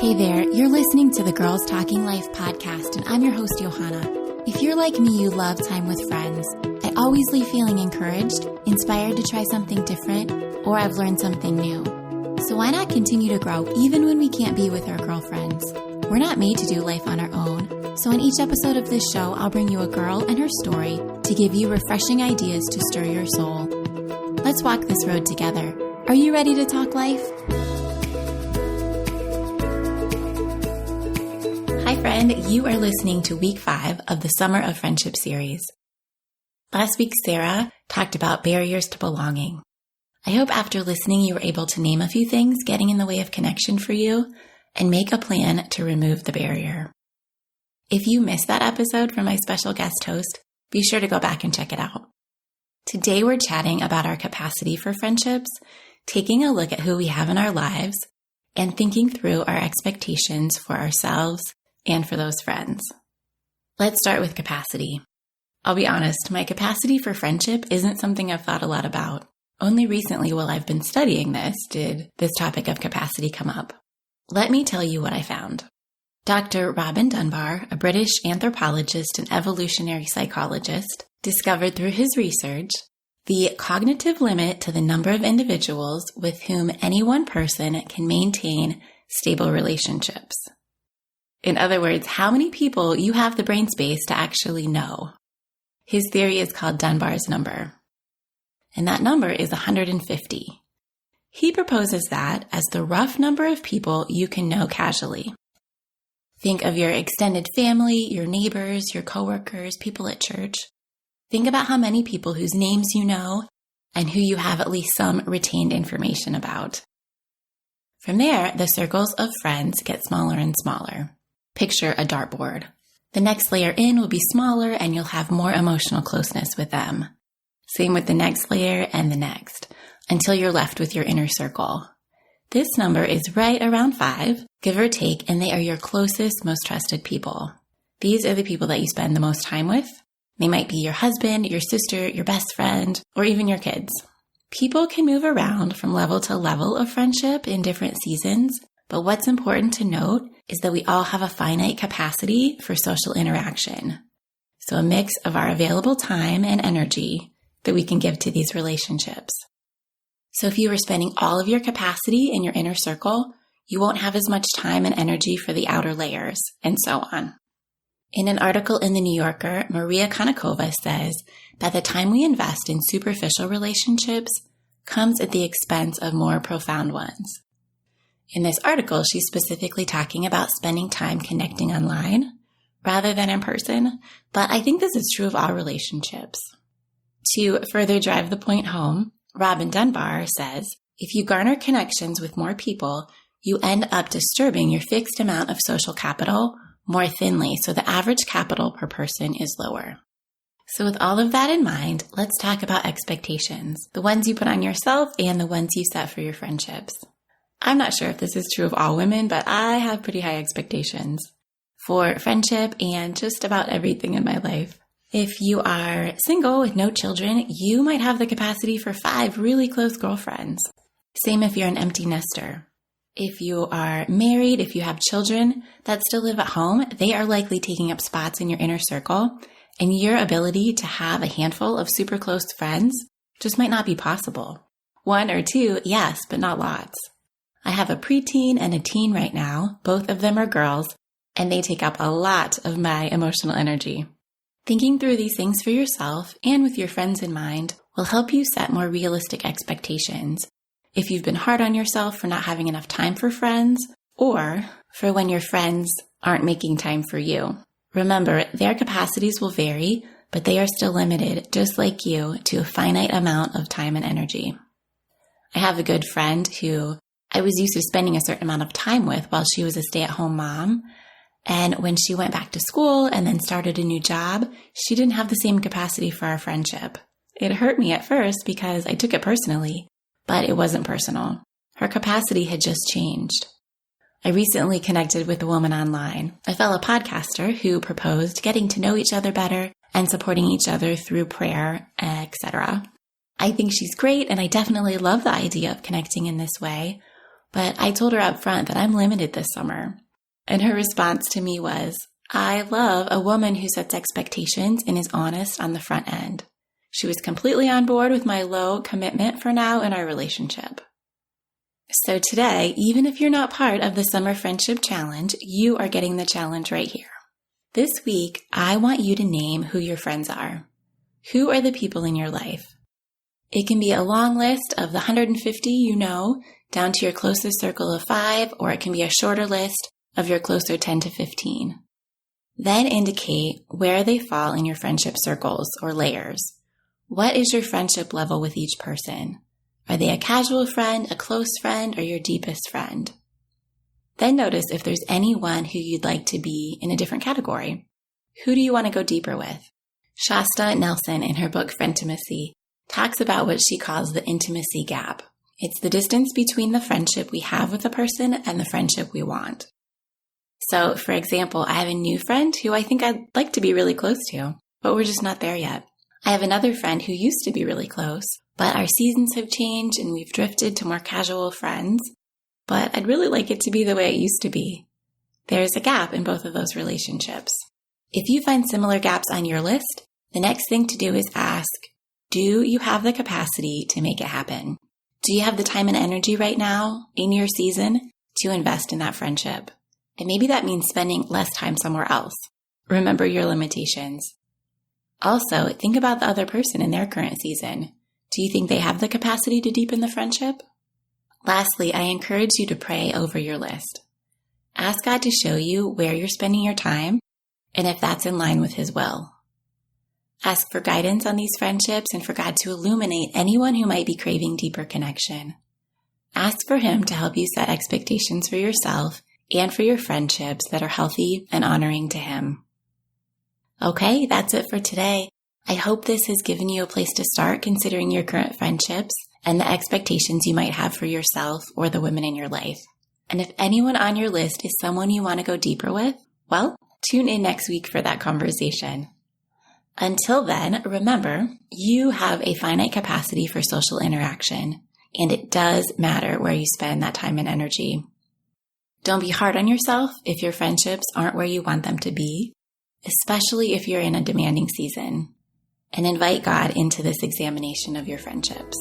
Hey there, you're listening to the Girls Talking Life podcast, and I'm your host, Johanna. If you're like me, you love time with friends. I always leave feeling encouraged, inspired to try something different, or I've learned something new. So why not continue to grow even when we can't be with our girlfriends? We're not made to do life on our own. So in each episode of this show, I'll bring you a girl and her story to give you refreshing ideas to stir your soul. Let's walk this road together. Are you ready to talk life? Hi friend, you are listening to week 5 of the Summer of Friendship series. Last week, Sarah talked about barriers to belonging. I hope after listening, you were able to name a few things getting in the way of connection for you and make a plan to remove the barrier. If you missed that episode from my special guest host, be sure to go back and check it out. Today, we're chatting about our capacity for friendships, taking a look at who we have in our lives, and thinking through our expectations for ourselves and for those friends. Let's start with capacity. I'll be honest, my capacity for friendship isn't something I've thought a lot about. Only recently, while I've been studying this, did this topic of capacity come up. Let me tell you what I found. Dr. Robin Dunbar, a British anthropologist and evolutionary psychologist, discovered through his research the cognitive limit to the number of individuals with whom any one person can maintain stable relationships. In other words, how many people you have the brain space to actually know. His theory is called Dunbar's number, and that number is 150. He proposes that as the rough number of people you can know casually. Think of your extended family, your neighbors, your coworkers, people at church. Think about how many people whose names you know and who you have at least some retained information about. From there, the circles of friends get smaller and smaller. Picture a dartboard. The next layer in will be smaller and you'll have more emotional closeness with them. Same with the next layer and the next, until you're left with your inner circle. This number is right around 5, give or take, and they are your closest, most trusted people. These are the people that you spend the most time with. They might be your husband, your sister, your best friend, or even your kids. People can move around from level to level of friendship in different seasons, but what's important to note is that we all have a finite capacity for social interaction. So a mix of our available time and energy that we can give to these relationships. So if you were spending all of your capacity in your inner circle, you won't have as much time and energy for the outer layers, and so on. In an article in The New Yorker, Maria Konnikova says that the time we invest in superficial relationships comes at the expense of more profound ones. In this article, she's specifically talking about spending time connecting online rather than in person, but I think this is true of all relationships. To further drive the point home, Robin Dunbar says, if you garner connections with more people, you end up disturbing your fixed amount of social capital more thinly, so the average capital per person is lower. So with all of that in mind, let's talk about expectations, the ones you put on yourself and the ones you set for your friendships. I'm not sure if this is true of all women, but I have pretty high expectations for friendship and just about everything in my life. If you are single with no children, you might have the capacity for 5 really close girlfriends. Same if you're an empty nester. If you are married, if you have children that still live at home, they are likely taking up spots in your inner circle, and your ability to have a handful of super close friends just might not be possible. 1 or 2, yes, but not lots. I have a preteen and a teen right now. Both of them are girls, and they take up a lot of my emotional energy. Thinking through these things for yourself and with your friends in mind will help you set more realistic expectations if you've been hard on yourself for not having enough time for friends or for when your friends aren't making time for you. Remember, their capacities will vary, but they are still limited, just like you, to a finite amount of time and energy. I have a good friend who I was used to spending a certain amount of time with while she was a stay-at-home mom. And when she went back to school and then started a new job, she didn't have the same capacity for our friendship. It hurt me at first because I took it personally, but it wasn't personal. Her capacity had just changed. I recently connected with a woman online, a fellow podcaster who proposed getting to know each other better and supporting each other through prayer, etc. I think she's great, and I definitely love the idea of connecting in this way. but I told her up front that I'm limited this summer. And her response to me was, I love a woman who sets expectations and is honest on the front end. She was completely on board with my low commitment for now in our relationship. So today, even if you're not part of the Summer Friendship Challenge, you are getting the challenge right here. This week, I want you to name who your friends are. Who are the people in your life? It can be a long list of the 150 you know, down to your closest circle of 5, or it can be a shorter list of your closer 10 to 15. Then indicate where they fall in your friendship circles or layers. What is your friendship level with each person? Are they a casual friend, a close friend, or your deepest friend? Then notice if there's anyone who you'd like to be in a different category. Who do you want to go deeper with? Shasta Nelson, in her book Frientimacy, talks about what she calls the intimacy gap. It's the distance between the friendship we have with a person and the friendship we want. So, for example, I have a new friend who I think I'd like to be really close to, but we're just not there yet. I have another friend who used to be really close, but our seasons have changed and we've drifted to more casual friends, but I'd really like it to be the way it used to be. There's a gap in both of those relationships. If you find similar gaps on your list, the next thing to do is ask, do you have the capacity to make it happen? Do you have the time and energy right now in your season to invest in that friendship? And maybe that means spending less time somewhere else. Remember your limitations. Also, think about the other person in their current season. Do you think they have the capacity to deepen the friendship? Lastly, I encourage you to pray over your list. Ask God to show you where you're spending your time and if that's in line with His will. Ask for guidance on these friendships and for God to illuminate anyone who might be craving deeper connection. Ask for Him to help you set expectations for yourself and for your friendships that are healthy and honoring to Him. Okay, that's it for today. I hope this has given you a place to start considering your current friendships and the expectations you might have for yourself or the women in your life. And if anyone on your list is someone you want to go deeper with, well, tune in next week for that conversation. Until then, remember, you have a finite capacity for social interaction, and it does matter where you spend that time and energy. Don't be hard on yourself if your friendships aren't where you want them to be, especially if you're in a demanding season, and invite God into this examination of your friendships.